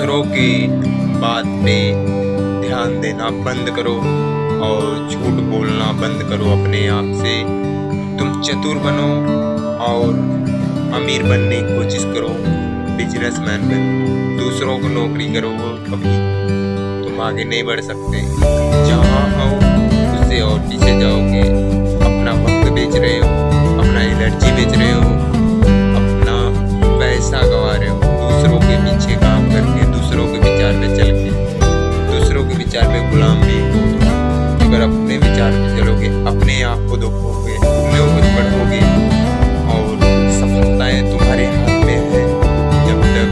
दूसरों की बात पे ध्यान देना बंद करो और झूठ बोलना बंद करो अपने आप से। तुम चतुर बनो और अमीर बनने की कोशिश करो, बिजनेसमैन बनो। दूसरों को नौकरी करो, कभी तुम आगे नहीं बढ़ सकते। जहाँ हो उससे और पीछे जाओगे। अपना वक्त बेच रहे हो, अपना एनर्जी बेच रहे हो, अपना पैसा गंवा रहे हो दूसरों के पीछे काम करके, दूसरों के विचार पे चल के। दूसरों के विचार पे गुलाम भी हो। अगर अपने विचार पे चलोगे, अपने आप को देखोगे, अपने ऊपर बढ़ोगे और सफलताएं तुम्हारे हाथ में है। जब तक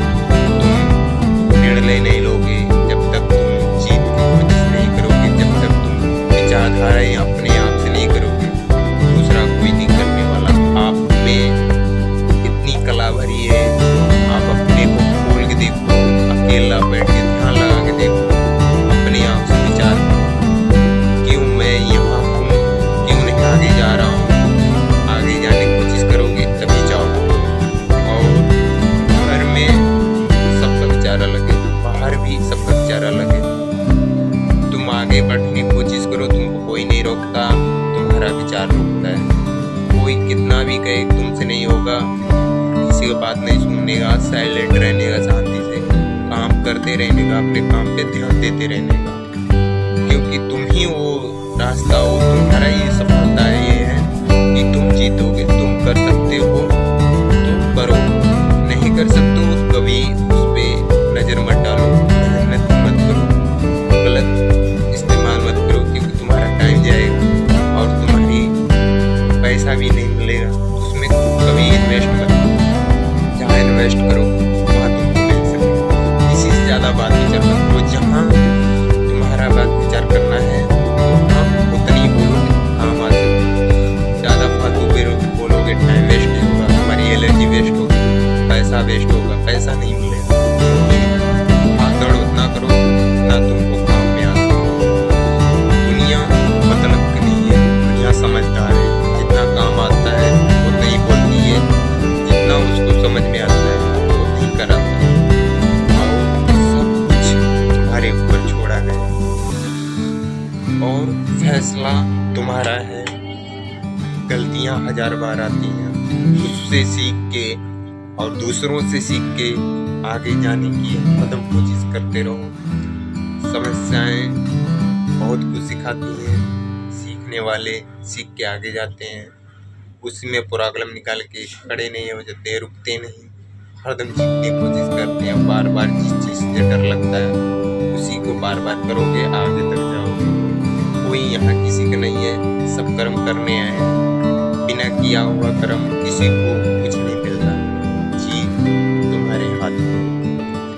तुम निर्णय नहीं लोगे, जब तक तुम जीत की कोशिश नहीं करोगे, जब तक तुम विचारधाराएं अपने आप से नहीं करोगे, दूसरा कोई नहीं करने वाला। आप में इतनी कला भरी है, आप अपने को खोल के देखो, अकेला बैठ के ध्यान लगा के देखो, अपने आप से विचार करो, क्यों मैं यहाँ हूँ, क्यों नहीं आगे जा रहा हूँ। आगे जाने की कोशिश करोगे तभी जाओगे। और घर में सबका विचार अलग है, बाहर भी सबका विचार अलग है। तुम आगे बढ़ने की कोशिश करो, तुमको कोई नहीं रोकता, तुम्हारा विचार रोकता है। कोई कितना भी कहे तुमसे नहीं होगा, किसी का बात नहीं सुनने का, साइलेंट रहने का, शांति से काम करते रहने का, अपने काम पे ध्यान देते रहने का। क्योंकि तुम ही वो रास्ता हो, तुम्हारा ये सफलता है, ये है कि तुम जीतोगे। तुम कर सकते हो तो करो, नहीं कर सकते हो कभी उस पे नजर मत डालो, मेहनत मत करो, गलत इस्तेमाल मत करो, क्योंकि तुम्हारा टाइम जाएगा और तुम्हारी पैसा भी नहीं मिलेगा। उसमें कभी इन्वेस्ट मत करो। जहाँ इन्वेस्ट करो वहाँ तुमको मिल सके। इसी से ज़्यादा बात विचार मत करो। जहाँ तुम्हारा बात विचार करना है वहाँ उतनी बोलोगे, काम आ सकते। ज़्यादा फालतू बोलोगे, टाइम वेस्ट होगा, तुम्हारी एनर्जी वेस्ट होगी, पैसा वेस्ट होगा, पैसा नहीं मिलेगा। भाग दौड़ उतना करो ना तुमको काम में आ सके। दुनिया मतलब की नहीं है, दुनिया समझदार है। जितना काम आता है उतना ही बोलती है, जितना उसको समझ में आता है उतना ही कराती है। और सब कुछ तुम्हारे ऊपर छोड़ा गया और फैसला तुम्हारा है। गलतियां 1000 बार आती हैं, उससे सीख के और दूसरों से सीख के आगे जाने की कदम कोशिश करते रहो। समस्याएं बहुत कुछ सिखाती हैं, सीखने वाले सीख के आगे जाते हैं। उसमें प्रॉब्लम निकाल के खड़े नहीं हो जाते, रुकते नहीं, हरदम जीतने की कोशिश करते हैं। बार बार जिस चीज़ से डर लगता है उसी को बार बार करोगे, आगे तक जाओगे। कोई यहाँ किसी का नहीं है, सब कर्म करने आए हैं। बिना किया हुआ कर्म किसी को